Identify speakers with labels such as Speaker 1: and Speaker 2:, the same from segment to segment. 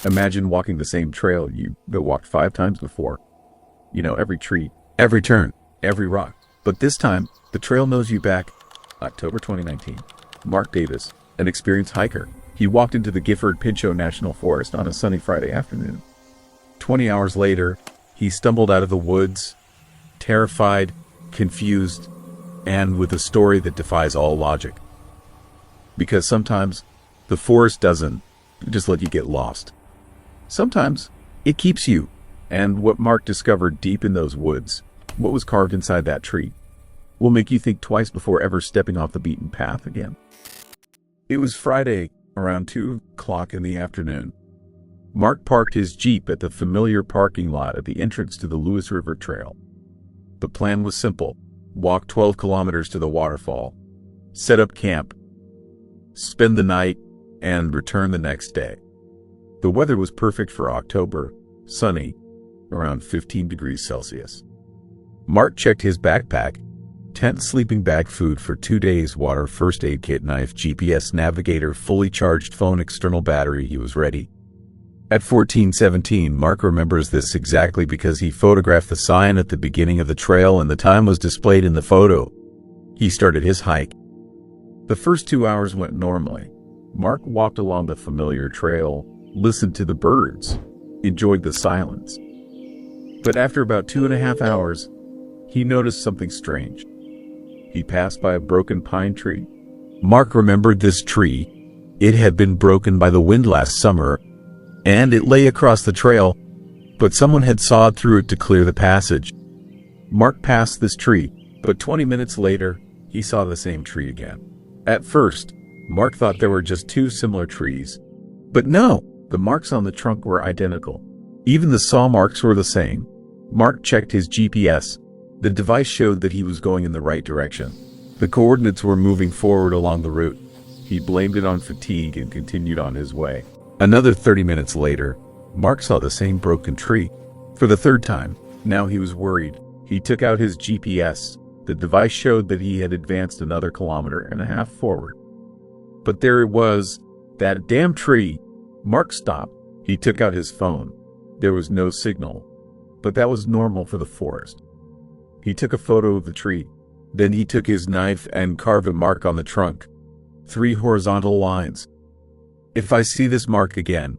Speaker 1: Imagine walking the same trail you walked 5 times before. You know, every tree, every turn, every rock. But this time, the trail knows you back. October 2019. Mark Davis, an experienced hiker. He walked into the Gifford Pinchot National Forest on a sunny Friday afternoon. 20 hours later, he stumbled out of the woods, terrified, confused, and with a story that defies all logic. Because sometimes, the forest doesn't just let you get lost. Sometimes, it keeps you. And what Mark discovered deep in those woods, what was carved inside that tree, will make you think twice before ever stepping off the beaten path again. It was Friday, around 2 o'clock in the afternoon. Mark parked his Jeep at the familiar parking lot at the entrance to the Lewis River Trail. The plan was simple: walk 12 kilometers to the waterfall, set up camp, spend the night, and return the next day. The weather was perfect for October, sunny, around 15 degrees Celsius. Mark checked his backpack: tent, sleeping bag, food for 2 days, water, first aid kit, knife, GPS navigator, fully charged phone, external battery. He was ready. At 14:17, Mark remembers this exactly because he photographed the sign at the beginning of the trail and the time was displayed in the photo. He started his hike. The first 2 hours went normally. Mark walked along the familiar trail, listened to the birds, enjoyed the silence. But after about 2.5 hours, he noticed something strange. He passed by a broken pine tree. Mark remembered this tree. It had been broken by the wind last summer, and it lay across the trail, but someone had sawed through it to clear the passage. Mark passed this tree, but 20 minutes later, he saw the same tree again. At first, Mark thought there were just 2 similar trees. But no, the marks on the trunk were identical. Even the saw marks were the same. Mark checked his GPS. The device showed that he was going in the right direction. The coordinates were moving forward along the route. He blamed it on fatigue and continued on his way. Another 30 minutes later, Mark saw the same broken tree. For the 3rd time, now he was worried. He took out his GPS. The device showed that he had advanced another 1.5 kilometers forward. But there it was, that damn tree. Mark stopped. He took out his phone. There was no signal, but that was normal for the forest. He took a photo of the tree. Then he took his knife and carved a mark on the trunk. 3 horizontal lines. If I see this mark again,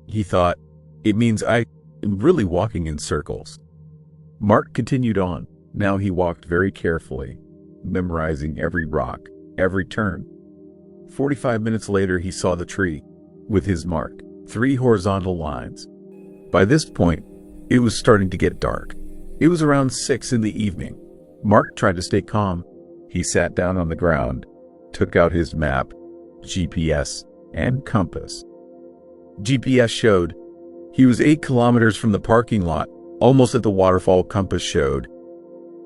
Speaker 1: he thought, it means I am really walking in circles. Mark continued on. Now he walked very carefully, memorizing every rock, every turn. 45 minutes later, he saw the tree with his mark, 3 horizontal lines. By this point, it was starting to get dark. It was around 6 in the evening. Mark tried to stay calm. He sat down on the ground, took out his map, GPS, and compass. GPS showed he was 8 kilometers from the parking lot, almost at the waterfall. Compass showed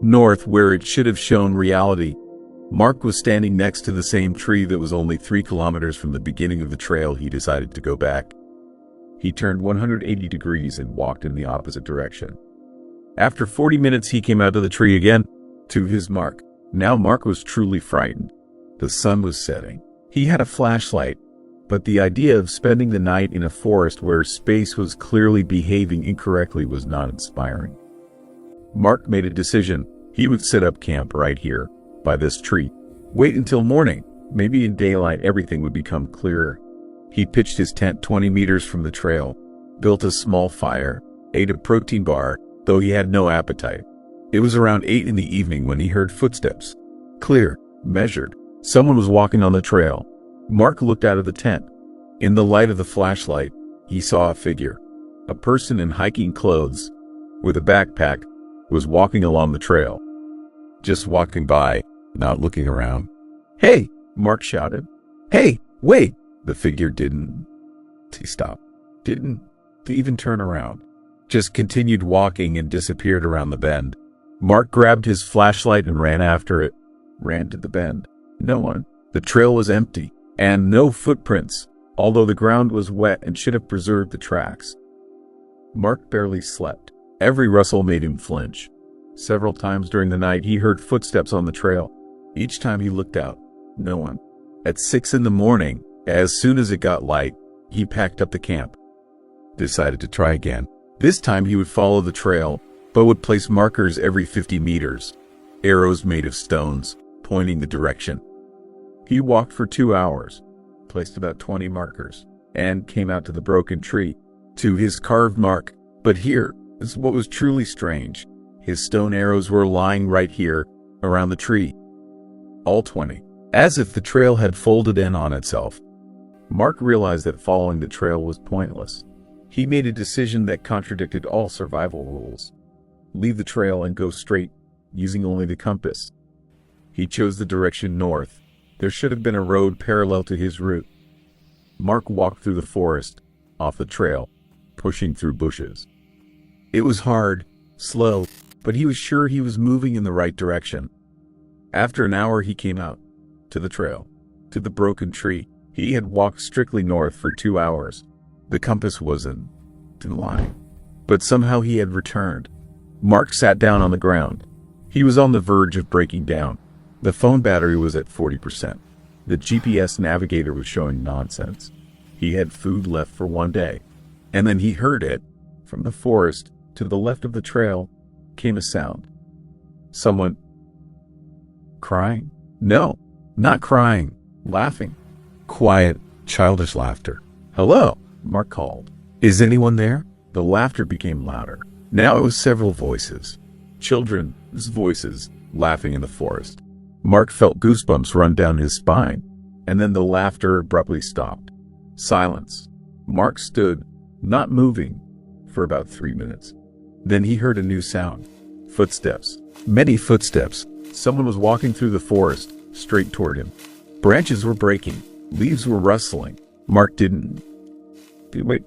Speaker 1: north, where it should have shown reality. Mark was standing next to the same tree that was only 3 kilometers from the beginning of the trail. He decided to go back. He turned 180 degrees and walked in the opposite direction. After 40 minutes, he came out of the tree again, to his mark. Now Mark was truly frightened. The sun was setting. He had a flashlight, but the idea of spending the night in a forest where space was clearly behaving incorrectly was not inspiring. Mark made a decision. He would set up camp right here, by this tree. Wait until morning. Maybe in daylight everything would become clearer. He pitched his tent 20 meters from the trail, built a small fire, ate a protein bar, though he had no appetite. It was around 8 in the evening when he heard footsteps. Clear, measured. Someone was walking on the trail. Mark looked out of the tent. In the light of the flashlight, he saw a figure. A person in hiking clothes, with a backpack, was walking along the trail. Just walking by, not looking around. "Hey!" Mark shouted. "Hey, wait!" The figure didn't. He stopped. Didn't even turn around. Just continued walking and disappeared around the bend. Mark grabbed his flashlight and ran after it. Ran to the bend. No one. The trail was empty, and no footprints, although the ground was wet and should have preserved the tracks. Mark barely slept. Every rustle made him flinch. Several times during the night, he heard footsteps on the trail. Each time he looked out, no one. At 6 in the morning, as soon as it got light, he packed up the camp. decided to try again. This time he would follow the trail, but would place markers every 50 meters, arrows made of stones, pointing the direction. He walked for 2 hours, placed about 20 markers, and came out to the broken tree, to his carved mark. But here is what was truly strange. His stone arrows were lying right here, around the tree. All 20. As if the trail had folded in on itself. Mark realized that following the trail was pointless. He made a decision that contradicted all survival rules. Leave the trail and go straight, using only the compass. He chose the direction north. There should have been a road parallel to his route. Mark walked through the forest, off the trail, pushing through bushes. It was hard, slow, but he was sure he was moving in the right direction. After an hour he came out, to the trail, to the broken tree. He had walked strictly north for 2 hours. The compass wasn't in line, but somehow he had returned. Mark sat down on the ground. He was on the verge of breaking down. The phone battery was at 40%. The GPS navigator was showing nonsense. He had food left for 1 day. And then he heard it. From the forest, to the left of the trail, came a sound. Someone crying? No, not crying. Laughing. Quiet, childish laughter. Hello, Mark called. Is anyone there? The laughter became louder. Now it was several voices. Children's voices, laughing in the forest. Mark felt goosebumps run down his spine, and then the laughter abruptly stopped. Silence. Mark stood, not moving, for about 3 minutes. Then he heard a new sound. Footsteps. Many footsteps. Someone was walking through the forest, straight toward him. Branches were breaking. Leaves were rustling. Mark didn't. Wait.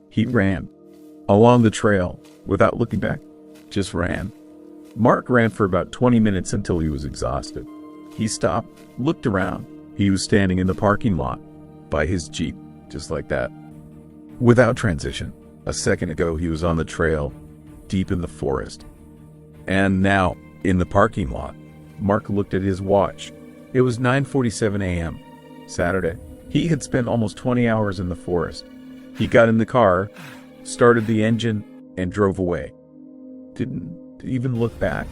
Speaker 1: He ran. Along the trail, without looking back. Just ran. Mark ran for about 20 minutes until he was exhausted. He stopped, looked around. He was standing in the parking lot, by his Jeep, just like that. Without transition. A second ago he was on the trail, deep in the forest. And now, in the parking lot. Mark looked at his watch. It was 9:47 a.m. Saturday. He had spent almost 20 hours in the forest. He got in the car, started the engine, and drove away. Didn't even look back.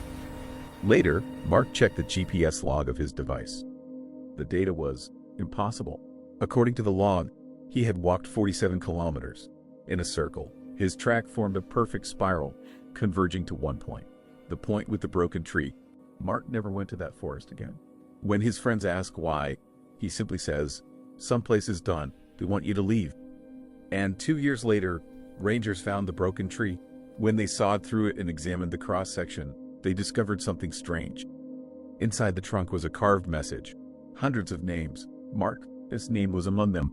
Speaker 1: Later, Mark checked the GPS log of his device. The data was impossible. According to the log, he had walked 47 kilometers in a circle. His track formed a perfect spiral, converging to one point. The point with the broken tree. Mark never went to that forest again. When his friends ask why, he simply says, "Some place is done. They want you to leave." And 2 years later, rangers found the broken tree. When they sawed through it and examined the cross-section, they discovered something strange. Inside the trunk was a carved message. Hundreds of names. Mark's name was among them.